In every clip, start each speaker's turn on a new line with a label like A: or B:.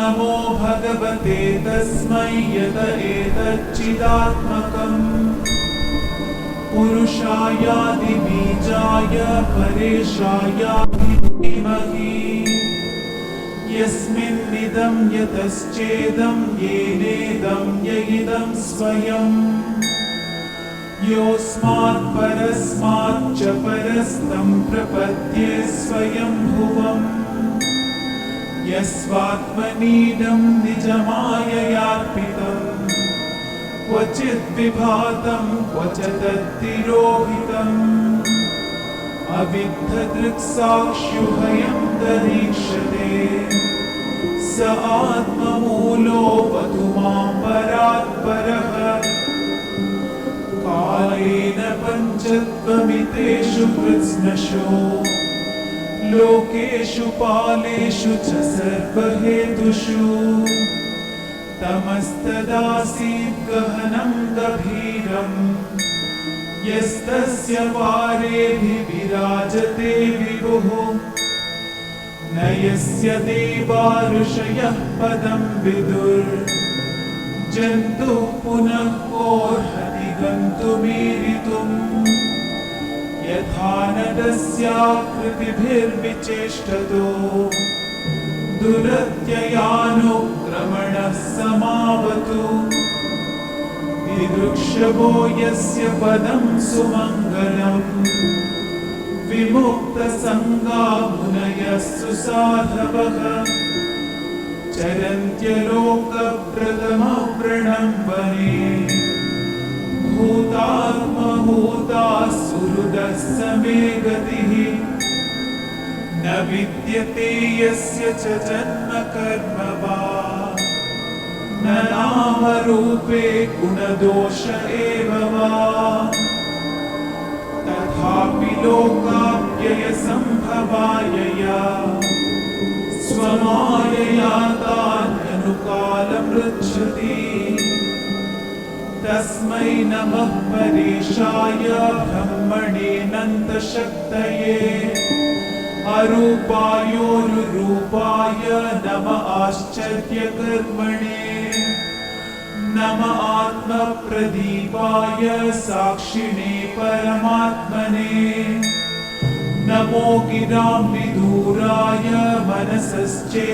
A: नमो भगवते तस्मै यत एतच्चिदात्मकम् पुरुषायादिबीजाय परेशायादि धीमहि यस्मिन्निदं यतश्चेदं येनेदं य इदं स्वयं योऽस्मात् परस्माच्च परस्तं प्रपद्ये स्वयंभुवम् यस्वात्मनीडं निजमाययार्पितं क्वचित् विभातं क्वच तत्तिरोहितम् अविद्धदृक्साक्ष्युभयं दरीक्षते स आत्ममूलो वधुमां परात्परः कालेन पञ्चत्वमितेषु कृत्स्नशो लोकेषु पालेषु च सर्वहेतुषु तमस्तदासीत् गहनं गभीरम् यस्तस्य वारेभिविराजते विभुः न यस्य देवा ऋषयः पदं विदुर्जन्तुः पुनः कोऽर्हति गन्तुमीरितुम् यथा नदस्याकृतिभिर्विचेष्टतो दुरत्ययानुक्रमणः समावतु दिदृक्षवो यस्य पदं सुमङ्गलम् विमुक्तसङ्गा मुनयः सुसाधवः चरन्त्यलोकप्रथमप्रणम्बने भूतात्मभूताः सुहृदः समे गतिः न विद्यते यस्य च जन्म कर्म वा न नामरूपे गुणदोष एव वा तथापि लोकाप्ययसम्भवायया स्वमायया तान्यनुकालमृच्छति तस्मै नमः परेशाय ब्रह्मणेऽनन्तशक्तये अरूपायोरुरूपाय नम आश्चर्यकर्मणे नम आत्मप्रदीपाय साक्षिणे परमात्मने नमो गिरां विदूराय मनसश्चेतसामपि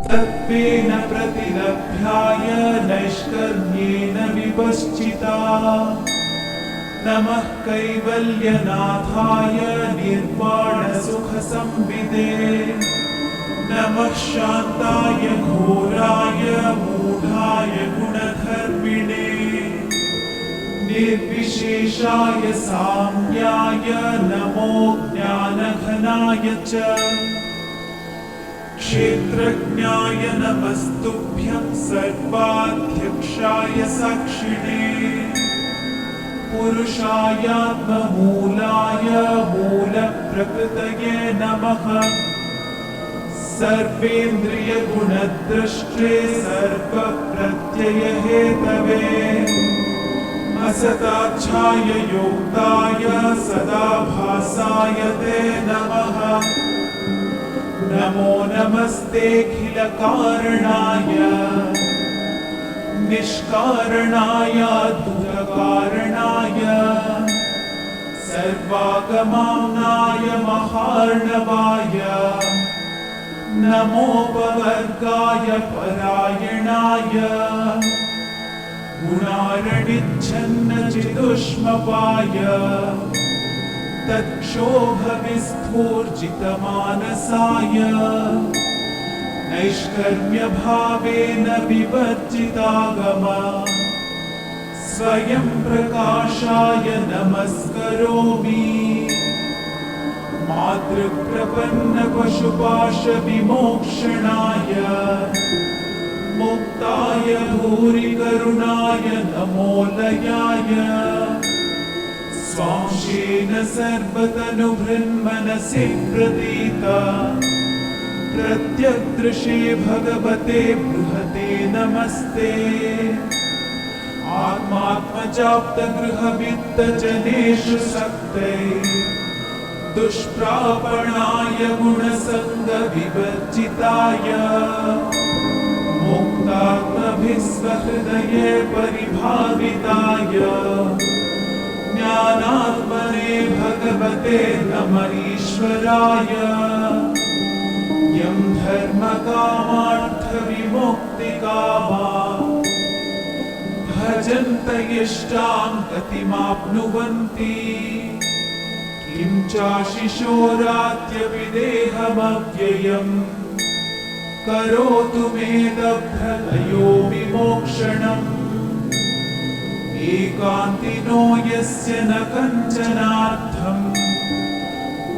A: तत्त्वेन प्रतिलभ्याय नैष्कर्म्येन विपश्चिता नमः कैवल्यनाथाय निर्वाणसुखसंविदे नमः शान्ताय घोराय मूढाय गुणधर्मिणे निर्विशेषाय साम्याय नमो ज्ञानघनाय च क्षेत्रज्ञाय नमस्तुभ्यं सर्वाध्यक्षाय साक्षिणे पुरुषायात्ममूलाय मूलप्रकृतये नमः सर्वेन्द्रियगुणद्रष्टे सर्वप्रत्ययहेतवे असताच्छाय योक्ताय सदाभासाय ते नमः नमो नमस्तेऽखिलकारणाय निष्कारणाय अद्भुतकारणाय सर्वागमाम्नाय महार्णवाय नमोपवर्गाय परायणाय गुणारणिच्छन्नचिदुष्मपाय तत्क्षोभविस्फूर्जितमानसाय नैष्कर्म्यभावेन विवर्जितागम स्वयं प्रकाशाय नमस्करोमि मातृप्रपन्नपशुपाशविमोक्षणाय मुक्ताय भूरिकरुणाय नमोलयाय स्वांशेन सर्वतनुभृन्मनसि प्रतीता प्रत्यग्दृशे भगवते बृहते नमस्ते आत्मात्मजाप्तगृहवित्तजनेषु सक्तै दुष्प्रापणाय गुणसङ्गविवर्जिताय मुक्तात्मभिस्वहृदये परिभाविताय ज्ञानात्मने भगवते नमः ईश्वराय यं धर्मकामार्थविमुक्तिकामा भजन्त इष्टां गतिमाप्नुवन्ति किं चाशिशोरात्यपि देहमव्ययम् करोतु मेदभ्रलयो विमोक्षणम् एकान्तिनो यस्य न कञ्चनार्थम्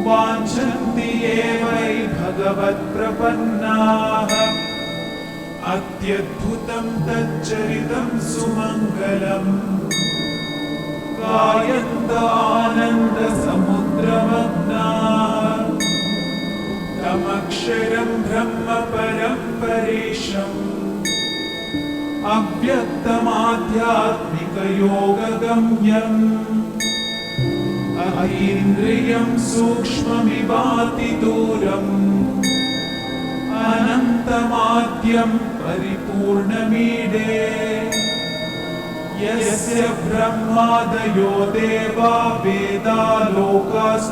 A: वाञ्छन्ति ये वै भगवत्प्रपन्नाः अत्यद्भुतं तच्चरितं सुमङ्गलम् गायन्त आनन्दसमुद्रमग्नाः तमक्षरं ब्रह्म परं परेशम् अव्यक्तमाध्यात्मिकयोगगम्यम् अतीन्द्रियं सूक्ष्ममिवातिदूरम् अनन्तमाद्यं परिपूर्णमीडे यस्य ब्रह्मादयो देवा वेदा लोकाश्चराचराः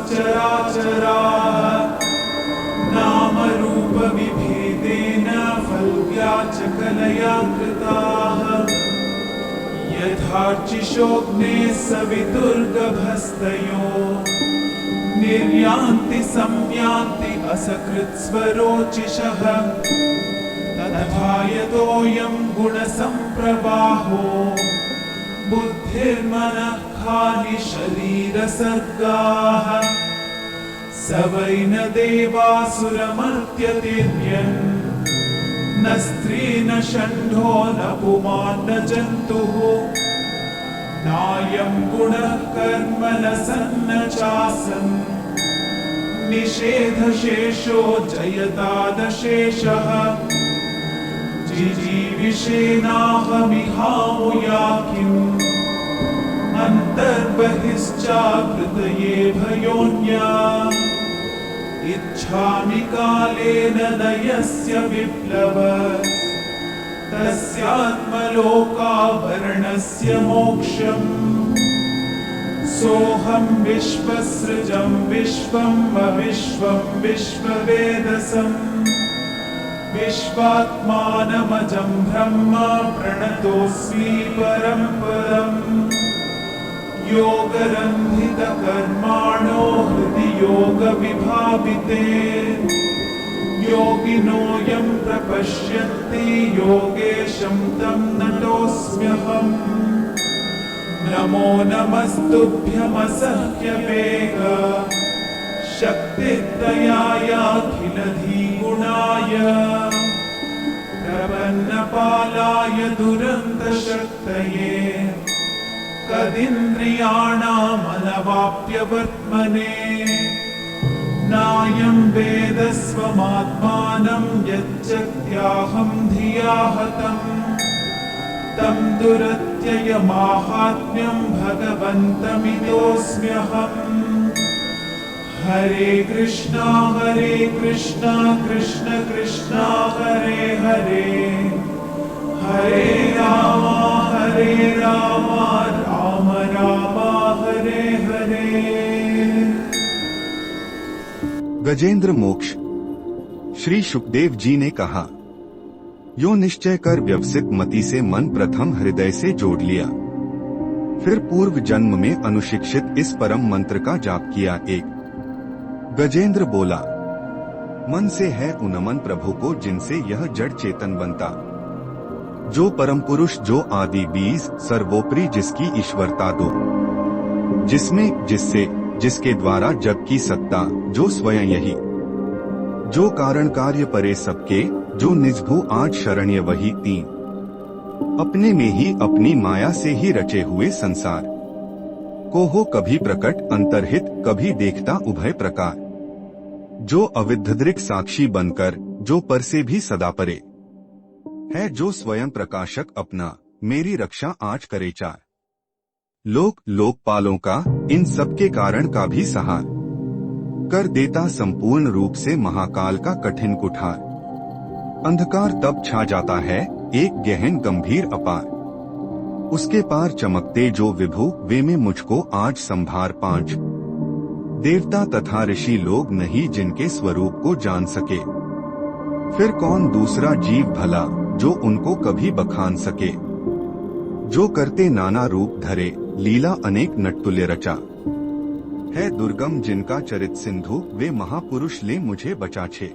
A: नामरूपविभेदेन फल्व्याचकलया कृताः यथार्चिषोऽग्ने सवितुर्गभस्तयो निर्यान्ति संयान्ति असकृत्स्वरोचिषः तथा यतोऽयं गुणसम्प्रवाहो बुद्धिर्मनः खानि शरीरसर्गाः स वै न देवासुरमर्त्यतिर्यन् न स्त्री न षण्ढो न पुमान् न जन्तुः नायं गुणः कर्म न सन्न चासन् निषेधशेषो जयतादशेषः जिजीविषेणाहमिहामुया किम् अन्तर्बहिश्चाकृतये भयोऽन्या इच्छामि कालेन लयस्य विप्लव तस्यात्मलोकावरणस्य मोक्षम् सोऽहं विश्वसृजं विश्वम् अविश्वं विश्ववेदसम् विश्वात्मानमजं ब्रह्म प्रणतोऽस्मि परं परम् योगरन्धितकर्माणो हृदि योगविभाविते योगिनोऽयं प्रपश्यन्ति योगेशं तं नतोऽस्म्यहम् नमो नमस्तुभ्यमसह्यवेग शक्तित्रयायाखिलधीगुणाय प्रपन्नपालाय दुरन्तशक्तये कदिन्द्रियाणामनवाप्यवर्त्मने नायं वेद स्वमात्मानं यच्चक्त्याहं धिया हतम् तं दुरत्ययमाहात्म्यं भगवन्तमितोऽस्म्यहम् हरे कृष्णा कृष्ण कृष्ण हरे हरे हरे राम राम राम हरे हरे।
B: गजेंद्र मोक्ष। श्री सुखदेव जी ने कहा, यो निश्चय कर व्यवसित मति से मन प्रथम हृदय से जोड़ लिया, फिर पूर्व जन्म में अनुशिक्षित इस परम मंत्र का जाप किया। एक गजेंद्र बोला, मन से है उन्नमन प्रभु को जिनसे यह जड़ चेतन बनता, जो परम पुरुष जो आदि बीज सर्वोपरि जिसकी ईश्वरता दो, जिसमें जिससे जिसके द्वारा जग की सत्ता, जो स्वयं यही, जो कारण कार्य परे सबके, जो निजभू आज शरण्य वही। तीन अपने में ही अपनी माया से ही रचे हुए संसार को हो कभी प्रकट अंतर्हित कभी देखता उभय प्रकार, जो अविद्यदृक् साक्षी बनकर जो पर से भी सदा परे है, जो स्वयं प्रकाशक अपना मेरी रक्षा आज करे चार, लोकपालों का इन सब के कारण का भी सहार, कर देता संपूर्ण रूप से महाकाल का कठिन कुठार। अंधकार तब छा जाता है एक गहन गंभीर अपार। उसके पार चमकते जो विभु वे में मुझको आज संभार पांच। देवता तथा ऋषि लोग नहीं जिनके स्वरूप को जान सके। फिर कौन दूसरा जीव भला जो उनको कभी बखान सके। जो करते नाना रूप धरे लीला अनेक नटतुल्य रचा। है दुर्गम जिनका चरित सिंधु वे महापुरुष ले मुझे बचाछे।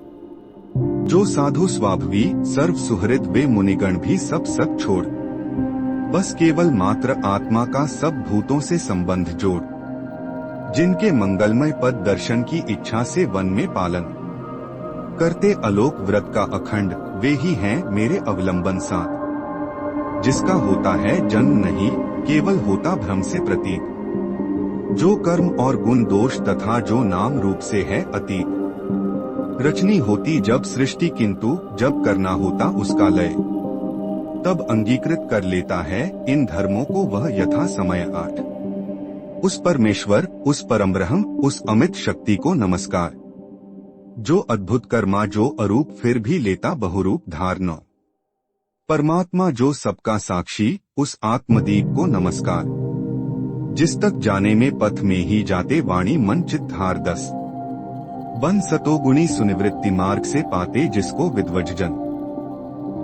B: जो साधु स्वाभवी सर्व सुहृद वे मुनिगण भी सब सत छोड़। बस केवल मात्र आत्मा का सब भूतों से संबंध जोड़। जिनके मंगलमय पद दर्शन की इच्छा से वन में पालन करते अलोक व्रत का अखंड वे ही हैं मेरे अवलंबन साथ। जिसका होता है जन्म नहीं केवल होता भ्रम से प्रतीत। जो कर्म और गुण दोष तथा जो नाम रूप से है अतीत। रचनी होती जब सृष्टि किंतु जब करना होता उसका लय। तब अंगीकृत कर लेता है इन धर्मों को वह यथा समय आठ। उस परमेश्वर उस परमब्रह्म उस अमित शक्ति को नमस्कार। जो अद्भुत कर्मा जो अरूप फिर भी लेता बहुरूप धारण। परमात्मा जो सबका साक्षी उस आत्मदीप को नमस्कार। जिस तक जाने में पथ में ही जाते वाणी मन चित्त हार दस। बन सतोगुणी सुनिवृत्ति मार्ग से पाते जिसको विद्वज जन।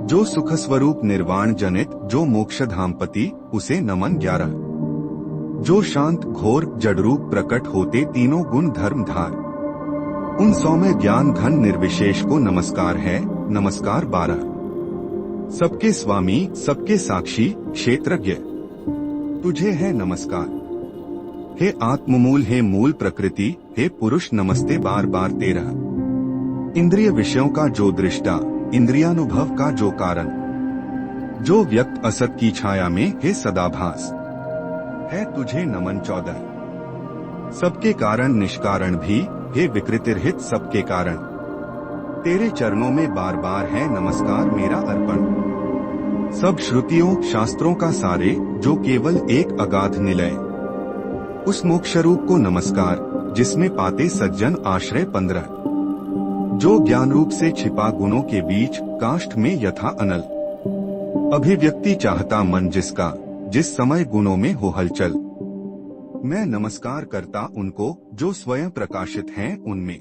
B: जो सुख स्वरूप निर्वाण जनित जो मोक्ष धामपति उसे नमन 11। जो शांत घोर जड़रूप प्रकट होते तीनों गुण धर्म धार। उन सौम्य ज्ञान घन निर्विशेष को नमस्कार है नमस्कार 12। सबके स्वामी सबके साक्षी क्षेत्रज्ञ तुझे है नमस्कार। हे आत्ममूल हे मूल प्रकृति हे पुरुष नमस्ते बार बार 13। इंद्रिय विषयों का जो दृष्टा इंद्रियानुभव का जो कारण। जो व्यक्त असत की छाया में हे सदाभास है तुझे नमन 14। सबके कारण निष्कारण भी हे विकृतिरहित सबके कारण। तेरे चरणों में बार बार है नमस्कार मेरा अर्पण। सब श्रुतियों शास्त्रों का सारे जो केवल एक अगाध निलय। उस मोक्ष रूप को नमस्कार जिसमें पाते सज्जन आश्रय 15। जो ज्ञान रूप से छिपा गुणों के बीच काष्ठ में यथा अनल। अभिव्यक्ति चाहता मन जिसका जिस समय गुणों में हो हलचल। मैं नमस्कार करता उनको जो स्वयं प्रकाशित हैं उनमें।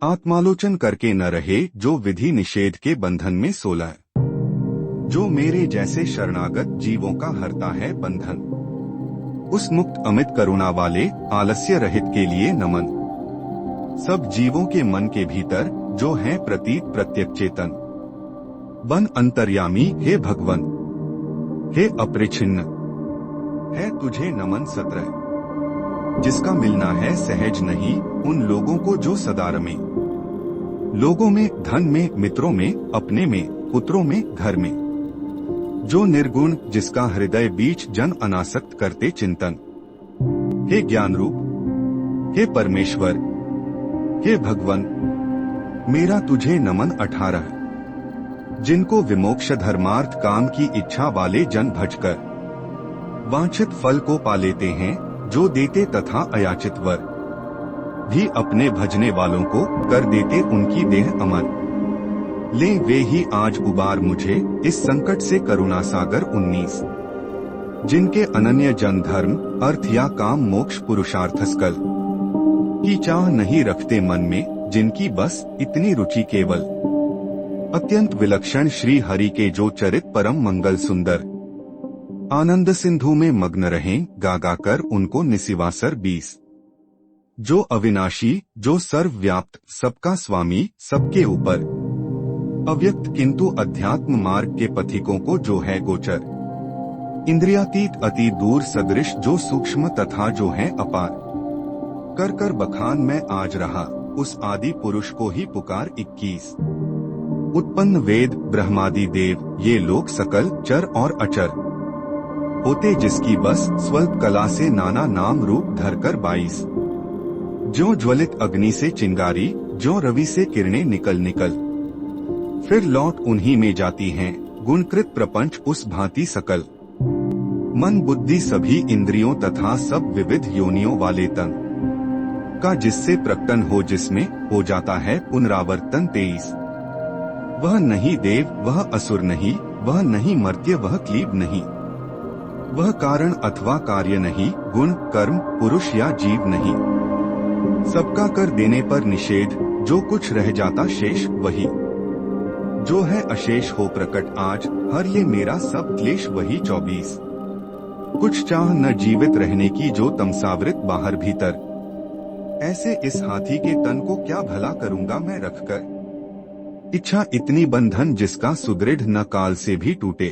B: आत्मालोचन करके न रहे जो विधि निषेध के बंधन में 16। जो मेरे जैसे शरणागत जीवों का हरता है बंधन। उस मुक्त अमित करुणा वाले आलस्य रहित के लिए नमन। सब जीवों के मन के भीतर जो है प्रतीत प्रत्यक चेतन। बन अंतर्यामी हे भगवन हे अपरिछिन्न है तुझे नमन 17। जिसका मिलना है सहज नहीं उन लोगों को जो सदा रमे। लोगों में धन में मित्रों में अपने में पुत्रों में घर में। जो निर्गुण जिसका हृदय बीच जन अनासक्त करते चिंतन। हे ज्ञान रूप हे परमेश्वर हे भगवन मेरा तुझे नमन 18। जिनको विमोक्ष धर्मार्थ काम की इच्छा वाले जन भजकर वांछित फल को पा लेते हैं। जो देते तथा अयाचित वर भी अपने भजने वालों को कर देते उनकी देह अमर। ले वे ही आज उबार मुझे इस संकट से करुणा सागर 19। जिनके अनन्य जन धर्म अर्थ या काम मोक्ष पुरुषार्थ स्कल की चाह नहीं रखते मन में। जिनकी बस इतनी रुचि केवल अत्यंत विलक्षण श्री हरि के जो चरित परम मंगल सुंदर। आनंद सिंधु में मग्न रहें गा गा कर उनको निसिवासर 20। जो अविनाशी जो सर्वव्याप्त सबका स्वामी सबके ऊपर। अव्यक्त किंतु अध्यात्म मार्ग के पथिकों को जो है गोचर। इंद्रियातीत अति दूर सदृश जो सूक्ष्म तथा जो है अपार। कर कर बखान मैं आज रहा उस आदि पुरुष को ही पुकार 21। उत्पन्न वेद ब्रह्मादि देव ये लोग सकल चर और अचर। होते जिसकी बस स्वल्प कला से नाना नाम रूप धरकर 22। जो ज्वलित अग्नि से चिंगारी जो रवि से किरणें निकल निकल फिर लौट उन्हीं में जाती हैं। गुणकृत प्रपंच उस भांति सकल। मन बुद्धि सभी इंद्रियों तथा सब विविध योनियों वाले तन का जिससे प्रकटन हो जिसमें हो जाता है पुनरावर्तन 23। वह नहीं देव वह असुर नहीं, वह नहीं मर्त्य वह क्लीब नहीं, वह कारण अथवा कार्य नहीं, गुण कर्म पुरुष या जीव नहीं। सबका कर देने पर निषेध, जो कुछ रह जाता शेष वही, जो है अशेष हो प्रकट आज, हर ये मेरा सब क्लेश वही 24। कुछ चाह न जीवित रहने की जो तमसावृत बाहर भीतर, ऐसे इस हाथी के तन को क्या भला करूंगा मैं रखकर। इच्छा इतनी बंधन जिसका सुदृढ़ न काल से भी टूटे,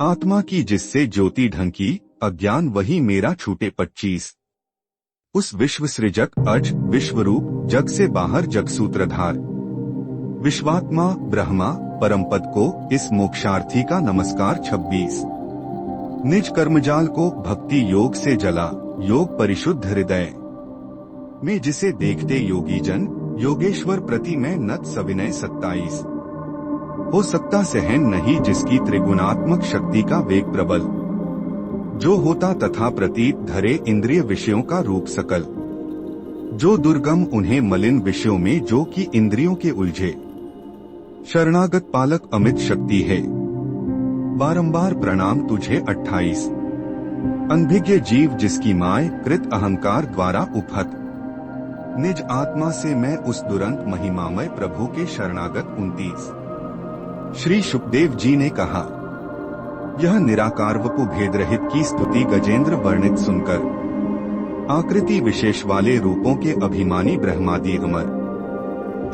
B: आत्मा की जिससे ज्योति ढंकी, अज्ञान वही मेरा छूटे 25। उस विश्व सृजक अज विश्वरूप जग से बाहर जग सूत्रधार, विश्वात्मा ब्रह्मा परमपद को इस मोक्षार्थी का नमस्कार 26। निज कर्मजाल को भक्ति योग से जला, योग परिशुद्ध हृदय में जिसे देखते योगी जन, योगेश्वर प्रति में नत सविनय 27। हो सकता सहन नहीं जिसकी त्रिगुणात्मक शक्ति का वेग प्रबल, जो होता तथा प्रतीत धरे इंद्रिय विषयों का रूप सकल, जो दुर्गम उन्हें मलिन विषयों में जो कि इंद्रियों के उलझे, शरणागत पालक अमित शक्ति है, बारंबार प्रणाम तुझे 28। अनभिज्ञ जीव जिसकी माय कृत अहंकार द्वारा उपहत, निज आत्मा से मैं उस दुरंत महिमामय प्रभु के शरणागत 29। श्री सुखदेव जी ने कहा, यह निराकार वपु भेद रहित की स्तुति गजेंद्र वर्णित सुनकर, आकृति विशेष वाले रूपों के अभिमानी ब्रह्मादि अमर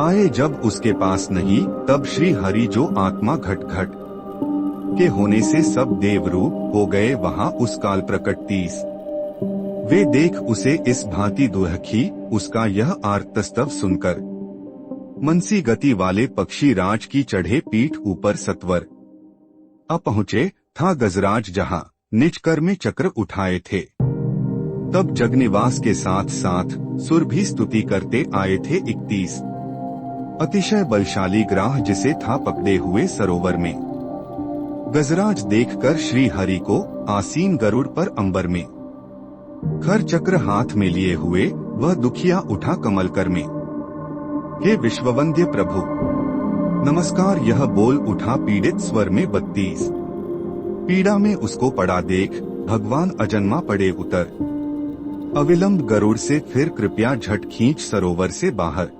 B: आए जब उसके पास नहीं, तब श्री हरि जो आत्मा घट घट के होने से सब देव रूप हो गए वहां उस काल प्रकट 30। वे देख उसे इस भांति दुहखी, उसका यह आर्तस्तव सुनकर, मनसी गति वाले पक्षी राज की चढ़े पीठ ऊपर सत्वर अपहुंचे, था गजराज जहां निज कर में चक्र उठाए थे। तब जगनिवास के साथ साथ सुर भी स्तुति करते आए थे 31। अतिशय बलशाली ग्राह जिसे था पकड़े हुए सरोवर में, गजराज देखकर श्री हरि को आसीन गरुड़ पर अंबर में, खर चक्र हाथ में लिए हुए वह दुखिया उठा कमल कर में, हे विश्ववंद्य प्रभु नमस्कार यह बोल उठा पीड़ित स्वर में 32। पीड़ा में उसको पड़ा देख भगवान अजन्मा पड़े उतर, अविलंब गरुड़ से फिर कृपया झट खींच सरोवर से बाहर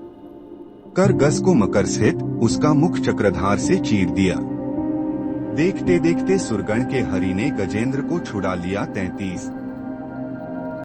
B: कर गज को मकर सहित उसका मुख चक्रधार से चीर दिया। देखते देखते सुरगण के हरि ने गजेंद्र को छुड़ा लिया 33।